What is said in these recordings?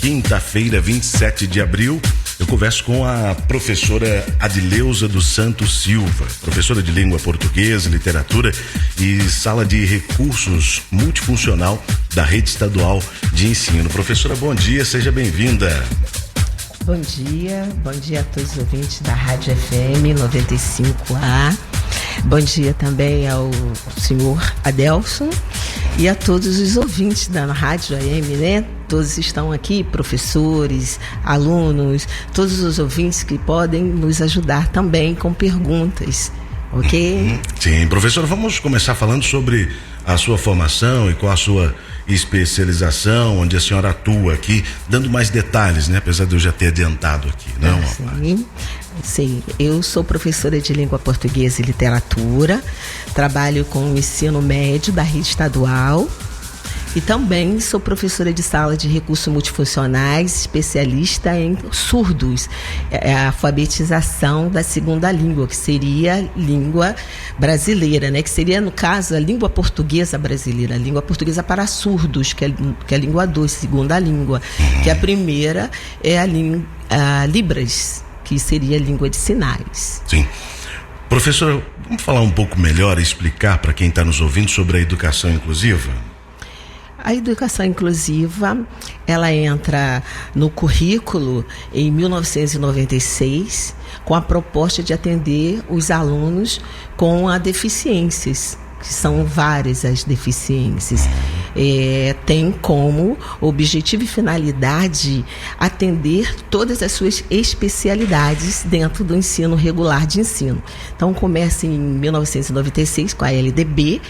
quinta-feira, 27 de abril. Eu converso com a professora Adileuza dos Santos Silva, professora de língua portuguesa, literatura e sala de recursos multifuncional da Rede Estadual de Ensino. Professora, bom dia, seja bem-vinda. Bom dia a todos os ouvintes da Rádio FM 95A. Bom dia também ao senhor Adelson e a todos os ouvintes da Rádio AM, né? Todos estão aqui, professores, alunos, todos os ouvintes que podem nos ajudar também com perguntas, ok? Sim, professora, vamos começar falando sobre a sua formação e qual a sua especialização, onde a senhora atua aqui, dando mais detalhes, né? Apesar de eu já ter adiantado aqui, não? Sim, eu sou professora de língua portuguesa e literatura, trabalho com o ensino médio da rede estadual e também sou professora de sala de recursos multifuncionais, especialista em surdos, a alfabetização da segunda língua, que seria língua brasileira, né? Que seria, no caso, a língua portuguesa brasileira, a língua portuguesa para surdos, que é a língua 2, segunda língua, que a primeira é a Libras, que seria a língua de sinais. Sim. Professor, vamos falar um pouco melhor, explicar para quem está nos ouvindo sobre a educação inclusiva? A educação inclusiva, ela entra no currículo em 1996 com a proposta de atender os alunos com deficiências, que são várias as deficiências. Tem como objetivo e finalidade atender todas as suas especialidades dentro do ensino regular de ensino. Então começa em 1996 com a LDB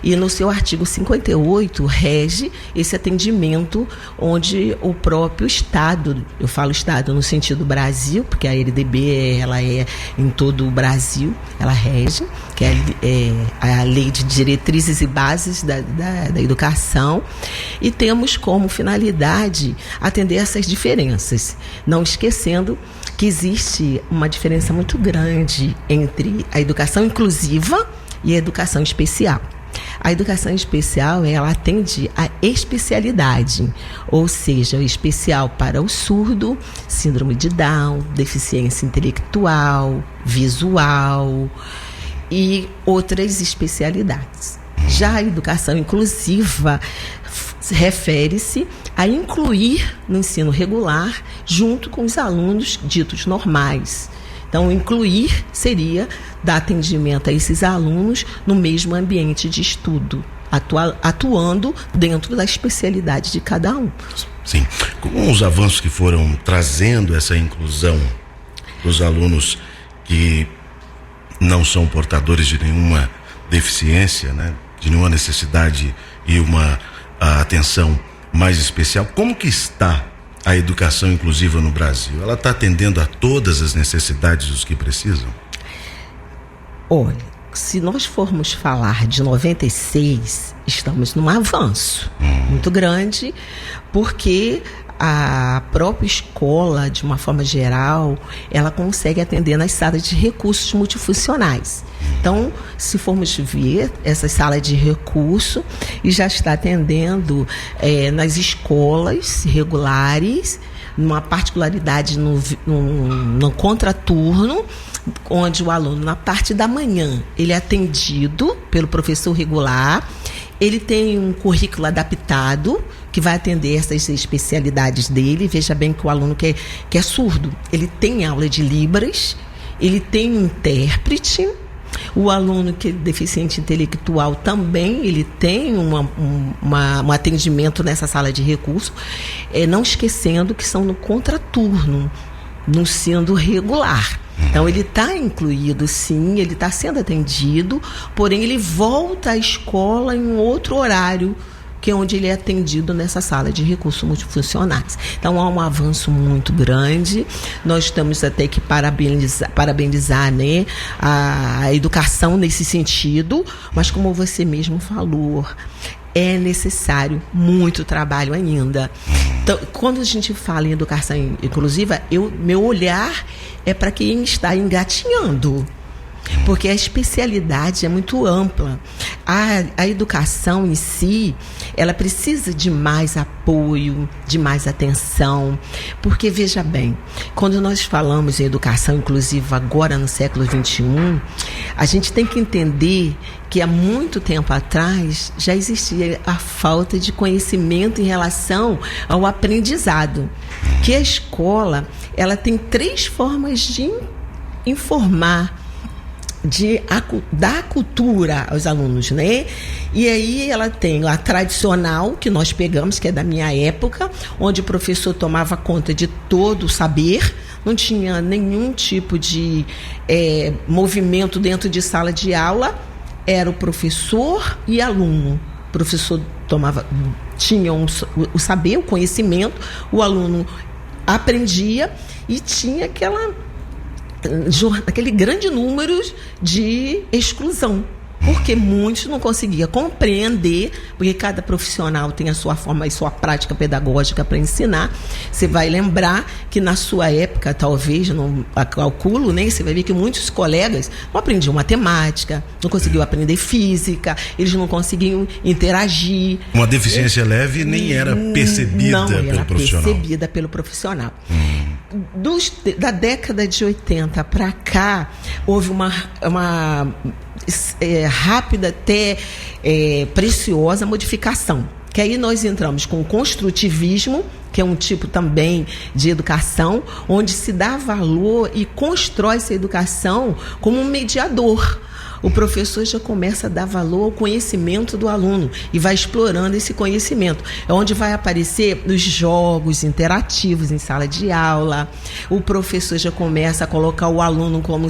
e no seu artigo 58 rege esse atendimento onde o próprio Estado, eu falo Estado no sentido Brasil, porque a LDB ela é em todo o Brasil, ela rege, que é a Lei de Diretrizes e Bases da Educação, e temos como finalidade atender essas diferenças, não esquecendo que existe uma diferença muito grande entre a educação inclusiva e a educação especial. A educação especial, ela atende a especialidade, ou seja, o especial para o surdo, síndrome de Down, deficiência intelectual, visual e outras especialidades. Já a educação inclusiva refere-se a incluir no ensino regular junto com os alunos ditos normais. Então, incluir seria dar atendimento a esses alunos no mesmo ambiente de estudo, atuando dentro da especialidade de cada um. Sim. Com os avanços que foram trazendo essa inclusão dos alunos que não são portadores de nenhuma deficiência, né? De nenhuma necessidade e uma atenção mais especial, como que está a educação inclusiva no Brasil? Ela está atendendo a todas as necessidades dos que precisam? Olha, se nós formos falar de 96, estamos num avanço muito grande, porque a própria escola, de uma forma geral, ela consegue atender nas salas de recursos multifuncionais. Então, se formos ver essa sala de recurso, e já está atendendo nas escolas regulares, numa particularidade no contraturno, onde o aluno, na parte da manhã, ele é atendido pelo professor regular, ele tem um currículo adaptado que vai atender essas especialidades dele. Veja bem que o aluno que é surdo, ele tem aula de Libras, ele tem um intérprete. O aluno que é deficiente intelectual também, ele tem um atendimento nessa sala de recurso, não esquecendo que são no contraturno, no sendo regular. Então ele está incluído, sim, ele está sendo atendido, porém ele volta à escola em um outro horário, que é onde ele é atendido nessa sala de recursos multifuncionais. Então há um avanço muito grande. Nós temos até que parabenizar, né, a educação nesse sentido, mas como você mesmo falou, é necessário muito trabalho ainda. Então, quando a gente fala em educação inclusiva, meu olhar é para quem está engatinhando. porque a especialidade é muito ampla. A educação em si, ela precisa de mais apoio, de mais atenção, porque, veja bem, quando nós falamos em educação inclusiva agora no século XXI, a gente tem que entender que há muito tempo atrás já existia a falta de conhecimento em relação ao aprendizado, que a escola, ela tem 3 formas de informar, de dar cultura aos alunos, né? E aí ela tem a tradicional, que nós pegamos, que é da minha época, onde o professor tomava conta de todo o saber, não tinha nenhum tipo de movimento dentro de sala de aula, era o professor e aluno. O professor tinha o saber, o conhecimento, o aluno aprendia e tinha aquele grande número de exclusão, porque muitos não conseguiam compreender, porque cada profissional tem a sua forma e sua prática pedagógica para ensinar. Você vai lembrar que na sua época, talvez, não calculo, né? Você vai ver que muitos colegas não aprendiam matemática, não conseguiam aprender física, eles não conseguiam interagir. Uma deficiência leve nem era percebida pelo profissional. Percebida pelo profissional. Da década de 80 para cá, houve uma rápida, até preciosa modificação. Que aí nós entramos com o construtivismo, que é um tipo também de educação, onde se dá valor e constrói essa educação como um mediador. O professor já começa a dar valor ao conhecimento do aluno e vai explorando esse conhecimento. É onde vai aparecer os jogos interativos em sala de aula. O professor já começa a colocar o aluno como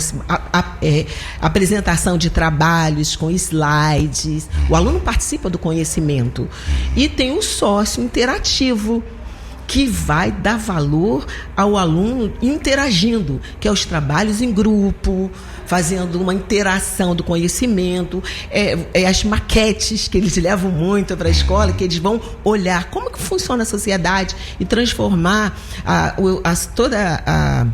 apresentação de trabalhos com slides. O aluno participa do conhecimento. E tem o sócio interativo, que vai dar valor ao aluno interagindo, que é os trabalhos em grupo, fazendo uma interação do conhecimento, as maquetes que eles levam muito para a escola, que eles vão olhar como que funciona a sociedade e transformar toda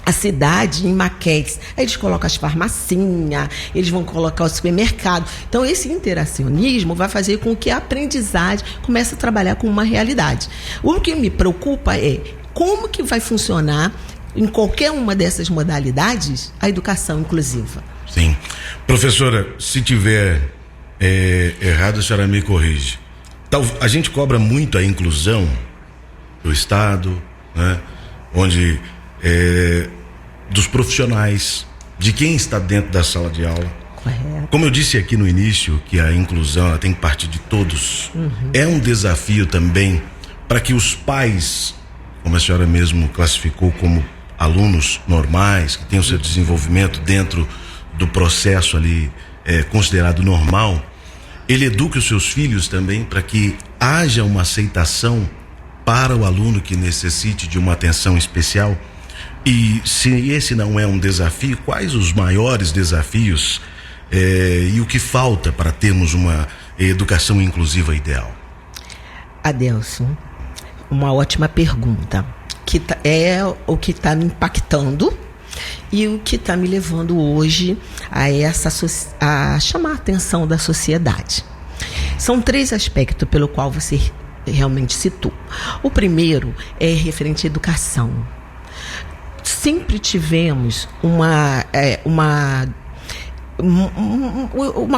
a cidade em maquetes. Aí eles colocam as farmacinhas, eles vão colocar o supermercado. Então, esse interacionismo vai fazer com que a aprendizagem comece a trabalhar com uma realidade. O que me preocupa é como que vai funcionar em qualquer uma dessas modalidades a educação inclusiva. Sim. Professora, se tiver errado, a senhora me corrige. A gente cobra muito a inclusão do Estado, né? Onde dos profissionais, de quem está dentro da sala de aula. Correto. Como eu disse aqui no início, que a inclusão ela tem que partir de todos. É um desafio também para que os pais, como a senhora mesmo classificou como alunos normais, que têm o seu desenvolvimento dentro do processo ali considerado normal, ele eduque os seus filhos também para que haja uma aceitação para o aluno que necessite de uma atenção especial. E se esse não é um desafio, quais os maiores desafios e o que falta para termos uma educação inclusiva ideal? Adelson, uma ótima pergunta, que é o que está me impactando e o que está me levando hoje a chamar a atenção da sociedade. São 3 aspectos pelo qual você realmente citou. O primeiro é referente à educação. Sempre tivemos uma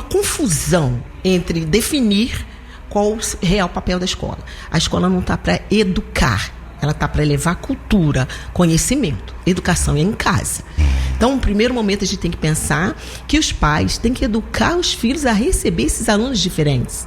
confusão entre definir qual o real papel da escola. A escola não está para educar, ela está para levar cultura, conhecimento. Educação é em casa. Então, no primeiro momento, a gente tem que pensar que os pais têm que educar os filhos a receber esses alunos diferentes.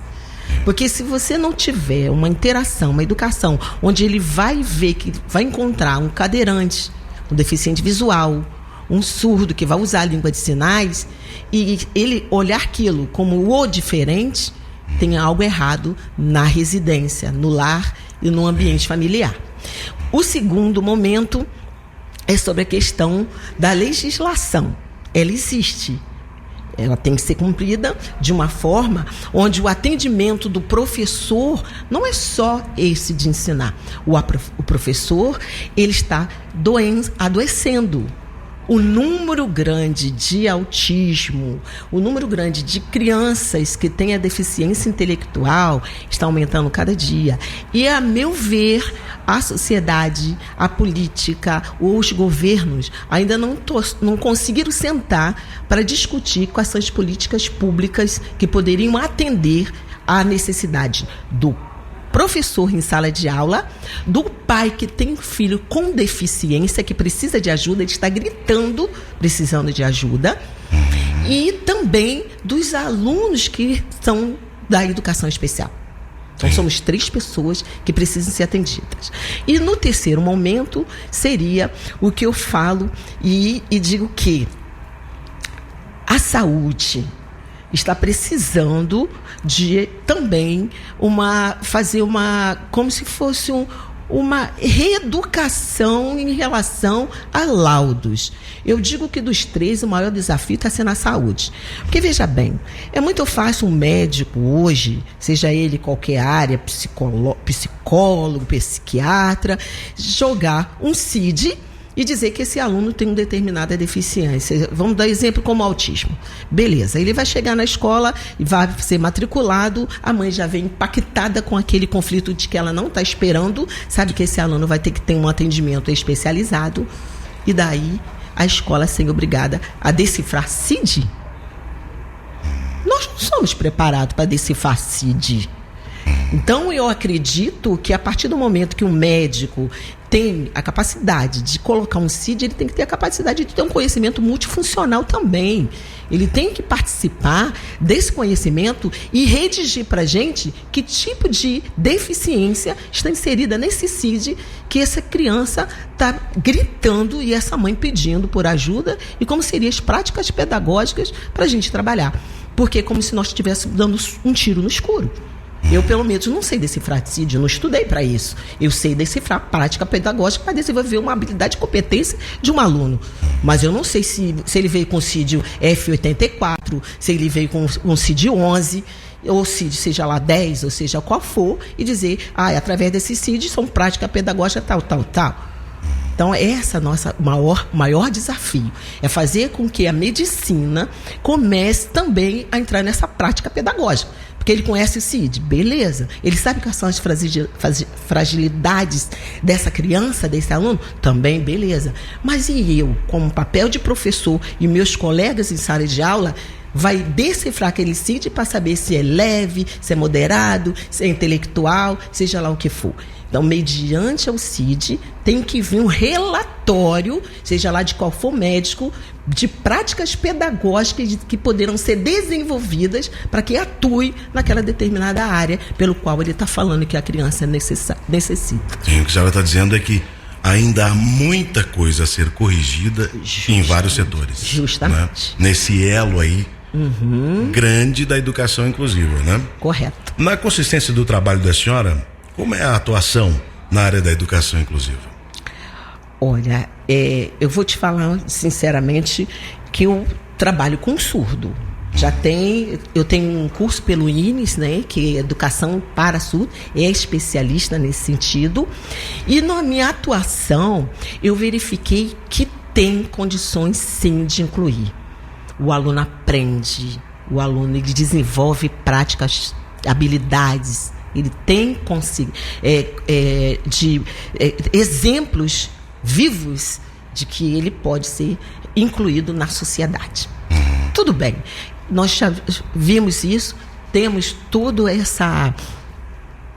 Porque se você não tiver uma interação, uma educação, onde ele vai ver que vai encontrar um cadeirante, um deficiente visual, um surdo que vai usar a língua de sinais, e ele olhar aquilo como o diferente, tem algo errado na residência, no lar e no ambiente familiar. O segundo momento é sobre a questão da legislação. Ela existe. Ela tem que ser cumprida de uma forma onde o atendimento do professor não é só esse de ensinar. O professor, ele está adoecendo. o número grande de autismo, o número grande de crianças que têm a deficiência intelectual está aumentando cada dia. E, a meu ver, a sociedade, a política, os governos ainda não conseguiram sentar para discutir quais são as políticas públicas que poderiam atender à necessidade do professor em sala de aula, do pai que tem um filho com deficiência, que precisa de ajuda, ele está gritando, precisando de ajuda, e também dos alunos que são da educação especial. Então, somos 3 pessoas que precisam ser atendidas. E no terceiro momento, seria o que eu falo e digo que a saúde está precisando de também fazer como se fosse uma reeducação em relação a laudos. Eu digo que dos 3, o maior desafio está sendo a saúde. Porque, veja bem, é muito fácil um médico hoje, seja ele qualquer área, psicólogo, psiquiatra, jogar um CID e dizer que esse aluno tem uma determinada deficiência. Vamos dar exemplo como autismo. Beleza, ele vai chegar na escola e vai ser matriculado, a mãe já vem impactada com aquele conflito de que ela não está esperando, sabe que esse aluno vai ter que ter um atendimento especializado, e daí a escola sendo obrigada a decifrar CID. Nós não somos preparados para decifrar CID. Então, eu acredito que a partir do momento que um médico tem a capacidade de colocar um CID, ele tem que ter a capacidade de ter um conhecimento multifuncional também. Ele tem que participar desse conhecimento e redigir para a gente que tipo de deficiência está inserida nesse CID que essa criança está gritando e essa mãe pedindo por ajuda, e como seriam as práticas pedagógicas para a gente trabalhar. Porque é como se nós estivéssemos dando um tiro no escuro. Eu, pelo menos, não sei decifrar CID, eu não estudei para isso. Eu sei decifrar prática pedagógica para desenvolver uma habilidade e competência de um aluno. Mas eu não sei se ele veio com CID F84, se ele veio com um CID 11, ou CID seja lá 10, ou seja qual for, e dizer, através desse CID são prática pedagógica tal. Então, esse é o nosso maior desafio, é fazer com que a medicina comece também a entrar nessa prática pedagógica. Porque ele conhece o CID, beleza. Ele sabe quais são as fragilidades dessa criança, desse aluno, também beleza. Mas e eu, como papel de professor, e meus colegas em sala de aula, vai decifrar aquele CID para saber se é leve, se é moderado, se é intelectual, seja lá o que for. Então, mediante o CID, tem que vir um relatório, seja lá de qual for médico, de práticas pedagógicas que poderão ser desenvolvidas para que atue naquela determinada área pelo qual ele está falando que a criança necessita. Sim, o que a senhora está dizendo é que ainda há muita coisa a ser corrigida em vários setores. Justamente. Né? Nesse elo aí grande da educação inclusiva, né? Correto. Na consistência do trabalho da senhora, como é a atuação na área da educação inclusiva? Olha, eu vou te falar sinceramente que eu trabalho com surdo. Eu tenho um curso pelo INES, né, que é Educação para Surdo, é especialista nesse sentido. E na minha atuação, eu verifiquei que tem condições sim de incluir. O aluno aprende, o aluno ele desenvolve práticas, habilidades, ele tem exemplos vivos de que ele pode ser incluído na sociedade. Tudo bem, nós já vimos isso, temos todos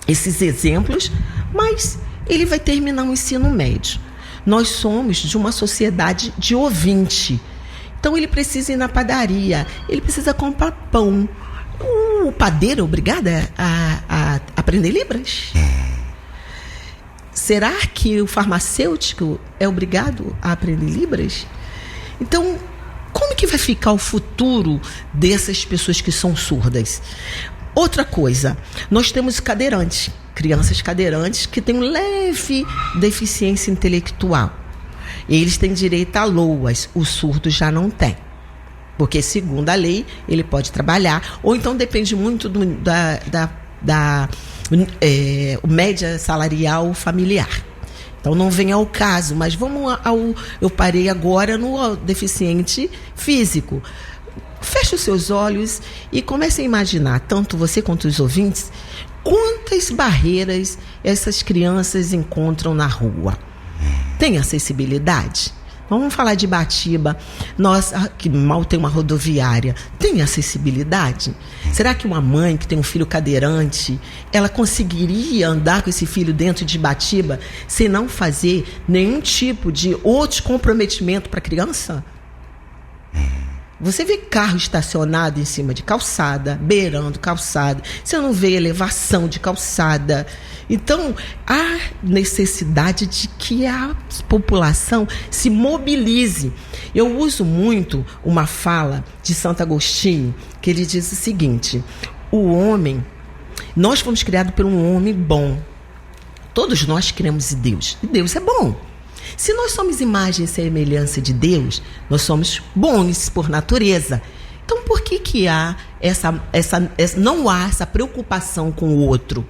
esses exemplos, mas ele vai terminar o ensino médio. Nós somos de uma sociedade de ouvinte, então ele precisa ir na padaria, ele precisa comprar pão. O padeiro é obrigado a aprender Libras? Será que o farmacêutico é obrigado a aprender Libras? Então, como que vai ficar o futuro dessas pessoas que são surdas? Outra coisa, nós temos cadeirantes, crianças cadeirantes que têm leve deficiência intelectual. Eles têm direito a LOAS, o surdo já não tem. Porque, segundo a lei, ele pode trabalhar, ou então depende muito da média salarial familiar. Então não vem ao caso, mas eu parei agora no deficiente físico. Feche os seus olhos e comece a imaginar, tanto você quanto os ouvintes, quantas barreiras essas crianças encontram na rua. Tem acessibilidade? Vamos falar de Ibatiba, nós que mal tem uma rodoviária, tem acessibilidade? Será que uma mãe que tem um filho cadeirante, ela conseguiria andar com esse filho dentro de Ibatiba sem não fazer nenhum tipo de outro comprometimento para a criança? Você vê carro estacionado em cima de calçada, beirando calçada. Você não vê elevação de calçada. Então, há necessidade de que a população se mobilize. Eu uso muito uma fala de Santo Agostinho, que ele diz o seguinte: nós fomos criados por um homem bom. Todos nós cremos em Deus. E Deus é bom. Se nós somos imagem e semelhança de Deus, nós somos bons por natureza. Então, por que não há essa preocupação com o outro?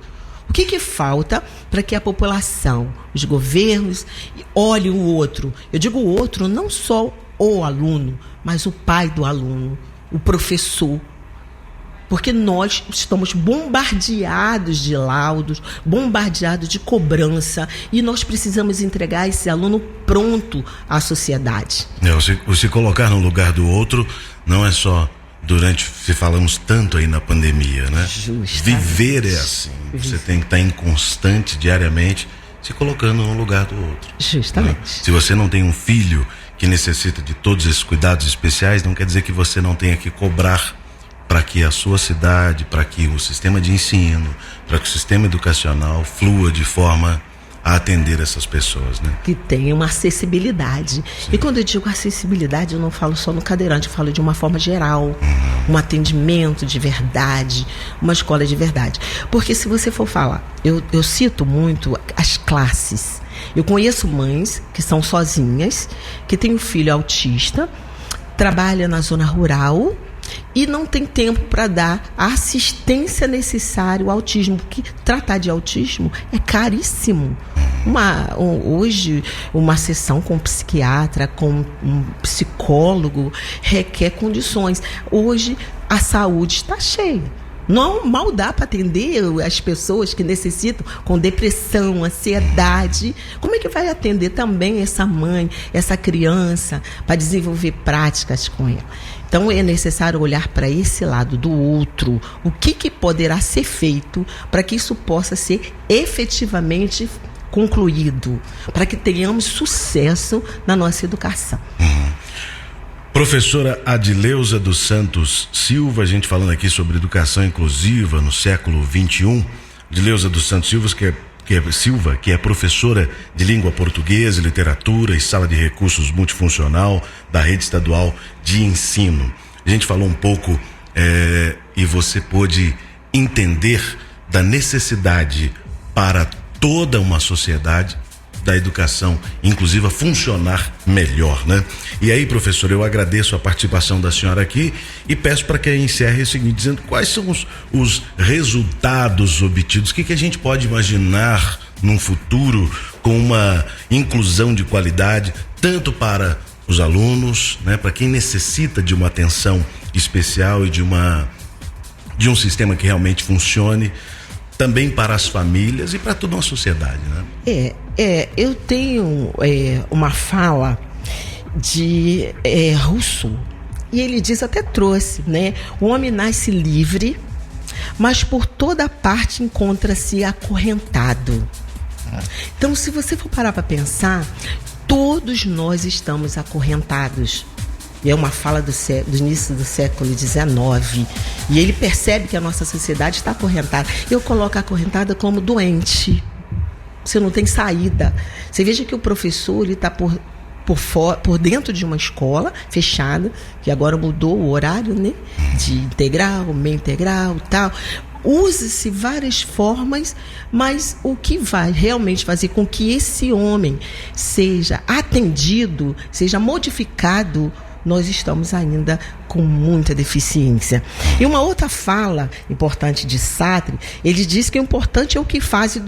O que falta para que a população, os governos, olhem o outro? Eu digo o outro, não só o aluno, mas o pai do aluno, o professor. Porque nós estamos bombardeados de laudos, bombardeados de cobrança, e nós precisamos entregar esse aluno pronto à sociedade. Se colocar no lugar do outro não é só se falamos tanto aí na pandemia, né? Justamente. Viver é assim. Você tem que estar em constante, diariamente, se colocando no lugar do outro. Justamente. Né? Se você não tem um filho que necessita de todos esses cuidados especiais, não quer dizer que você não tenha que cobrar para que a sua cidade, para que o sistema de ensino, para que o sistema educacional flua de forma a atender essas pessoas, né? Que tenha uma acessibilidade. Sim. E quando eu digo acessibilidade, eu não falo só no cadeirante, eu falo de uma forma geral. Um atendimento de verdade, uma escola de verdade. Porque se você for falar, eu cito muito as classes. Eu conheço mães que são sozinhas, que têm um filho autista, trabalha na zona rural e não tem tempo para dar a assistência necessária ao autismo, porque tratar de autismo é caríssimo. Hoje, uma sessão com um psiquiatra, com um psicólogo, requer condições. Hoje, a saúde está cheia. Não mal dá para atender as pessoas que necessitam com depressão, ansiedade. Como é que vai atender também essa mãe, essa criança, para desenvolver práticas com ela? Então é necessário olhar para esse lado do outro. O que poderá ser feito para que isso possa ser efetivamente concluído, para que tenhamos sucesso na nossa educação. Professora Adileuza dos Santos Silva, a gente falando aqui sobre educação inclusiva no século XXI. Adileuza dos Santos Silva, que é professora de língua portuguesa, literatura e sala de recursos multifuncional da Rede Estadual de Ensino. A gente falou um pouco e você pôde entender da necessidade para toda uma sociedade da educação inclusiva funcionar melhor, né? E aí, professor, eu agradeço a participação da senhora aqui e peço para que encerre o seguinte, dizendo quais são os resultados obtidos, o que a gente pode imaginar num futuro com uma inclusão de qualidade, tanto para os alunos, né, para quem necessita de uma atenção especial e de um sistema que realmente funcione, também para as famílias e para toda uma sociedade, né? Eu tenho uma fala de Rousseau, e ele diz, até trouxe, né? O homem nasce livre, mas por toda parte encontra-se acorrentado. Então, se você for parar para pensar, todos nós estamos acorrentados. E é uma fala do início do século XIX. E ele percebe que a nossa sociedade está acorrentada. Eu coloco a acorrentada como doente. Você não tem saída. Você veja que o professor está por dentro de uma escola fechada, que agora mudou o horário, né? De integral, meio integral e tal. Use-se várias formas, mas o que vai realmente fazer com que esse homem seja atendido, seja modificado, nós estamos ainda com muita deficiência. E uma outra fala importante de Sartre, ele diz que o importante é o que faz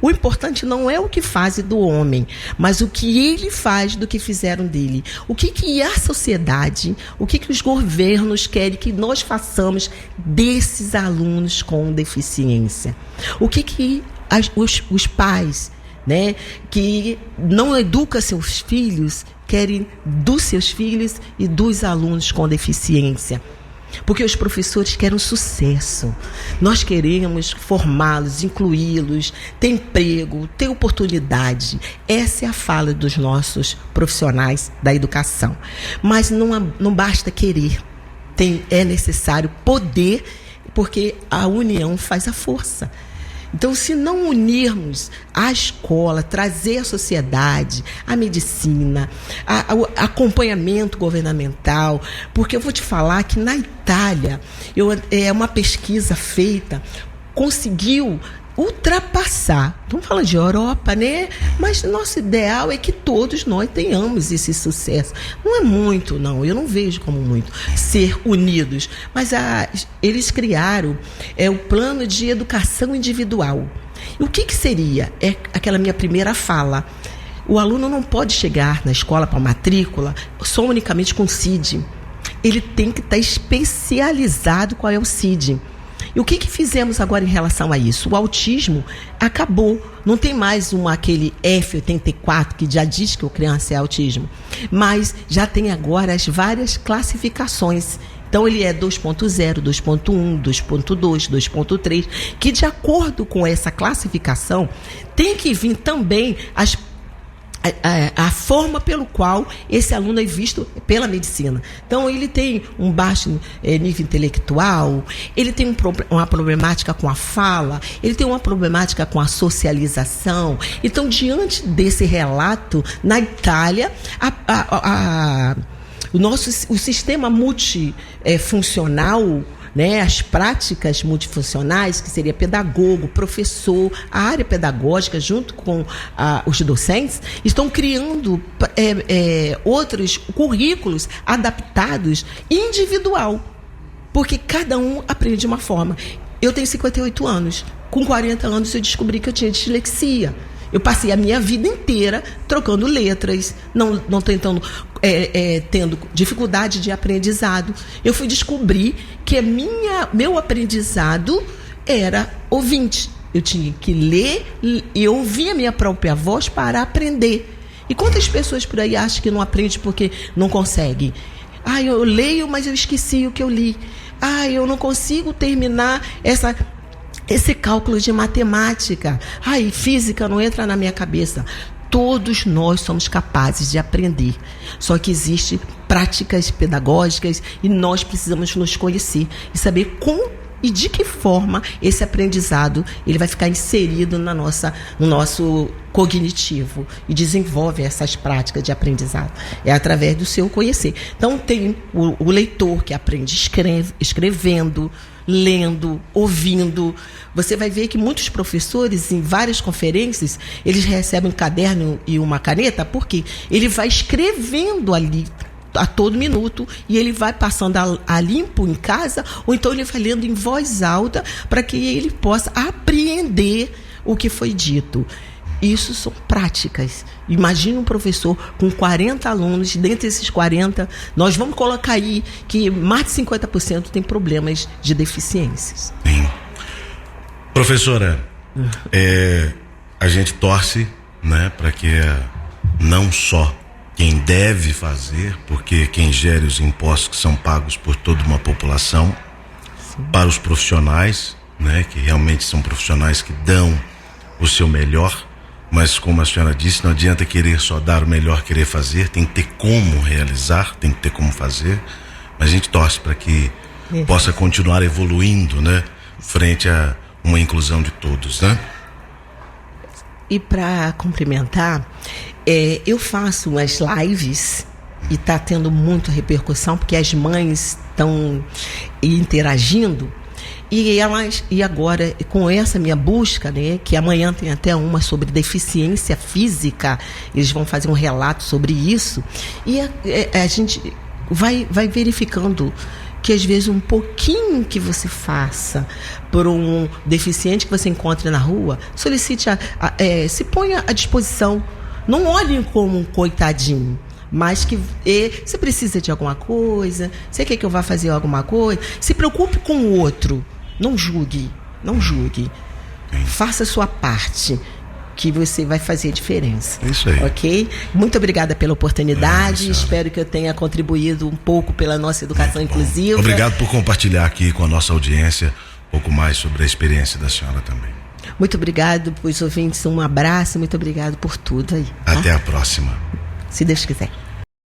o importante não é o que faz do homem, mas o que ele faz do que fizeram dele. O que a sociedade, o que os governos querem que nós façamos desses alunos com deficiência? O que os pais, né, que não educam seus filhos, querem dos seus filhos e dos alunos com deficiência? Porque os professores querem sucesso. Nós queremos formá-los, incluí-los, ter emprego, ter oportunidade. Essa é a fala dos nossos profissionais da educação. Mas não basta querer. É necessário poder, porque a união faz a força. Então, se não unirmos a escola, trazer a sociedade, a medicina, o acompanhamento governamental, porque eu vou te falar que na Itália, uma pesquisa feita, conseguiu ultrapassar, estamos falando de Europa, né? Mas nosso ideal é que todos nós tenhamos esse sucesso. Não é muito, não, eu não vejo como muito, ser unidos. Mas eles criaram o plano de educação individual. E o que seria? É aquela minha primeira fala. O aluno não pode chegar na escola para matrícula só unicamente com CID. Ele tem que estar especializado qual é o CID. E o que fizemos agora em relação a isso? O autismo acabou. Não tem mais aquele F84 que já diz que o criança é autismo. Mas já tem agora as várias classificações. Então ele é 2.0, 2.1, 2.2, 2.3, que de acordo com essa classificação tem que vir também a forma pelo qual esse aluno é visto pela medicina. Então, ele tem um baixo nível intelectual, ele tem uma problemática com a fala, ele tem uma problemática com a socialização. Então, diante desse relato, na Itália, o sistema multifuncional, né, as práticas multifuncionais, que seria pedagogo, professor, a área pedagógica, junto com os docentes, estão criando outros currículos adaptados individual, porque cada um aprende de uma forma. Eu tenho 58 anos, com 40 anos eu descobri que eu tinha dislexia. Eu passei a minha vida inteira trocando letras, não tentando, tendo dificuldade de aprendizado. Eu fui descobrir que meu aprendizado era ouvinte. Eu tinha que ler e ouvir a minha própria voz para aprender. E quantas pessoas por aí acham que não aprende porque não consegue? Eu leio, mas eu esqueci o que eu li. Eu não consigo terminar esse cálculo de matemática. Física não entra na minha cabeça. Todos nós somos capazes de aprender. Só que existem práticas pedagógicas e nós precisamos nos conhecer e saber como e de que forma esse aprendizado ele vai ficar inserido no nosso cognitivo e desenvolve essas práticas de aprendizado. É através do seu conhecer. Então tem o leitor que aprende escrevendo, lendo, ouvindo. Você vai ver que muitos professores, em várias conferências, eles recebem um caderno e uma caneta, porque ele vai escrevendo ali a todo minuto e ele vai passando a limpo em casa, ou então ele vai lendo em voz alta para que ele possa apreender o que foi dito. Isso são práticas. Imagine um professor com 40 alunos, dentre esses 40, nós vamos colocar aí que mais de 50% tem problemas de deficiências. Sim. Professora, a gente torce, né, para que não só quem deve fazer, porque quem gere os impostos que são pagos por toda uma população, sim, para os profissionais, né, que realmente são profissionais que dão o seu melhor, mas como a senhora disse, não adianta querer só dar o melhor, querer fazer, tem que ter como realizar, tem que ter como fazer, mas a gente torce para que possa continuar evoluindo, né, frente a uma inclusão de todos, né? E para complementar, eu faço umas lives e está tendo muita repercussão, porque as mães estão interagindo. E agora, com essa minha busca, né, que amanhã tem até uma sobre deficiência física, eles vão fazer um relato sobre isso. E a gente vai verificando que às vezes um pouquinho que você faça por um deficiente que você encontra na rua, solicite, se ponha à disposição. Não olhem como um coitadinho, mas que você precisa de alguma coisa, você quer que eu vá fazer alguma coisa, se preocupe com o outro, não julgue. Faça a sua parte, que você vai fazer diferença. Isso aí. Ok? Muito obrigada pela oportunidade. Espero que eu tenha contribuído um pouco pela nossa educação inclusiva. Obrigado por compartilhar aqui com a nossa audiência um pouco mais sobre a experiência da senhora também. Muito obrigado para os ouvintes. Um abraço. Muito obrigado por tudo aí. Até a próxima. Se Deus quiser.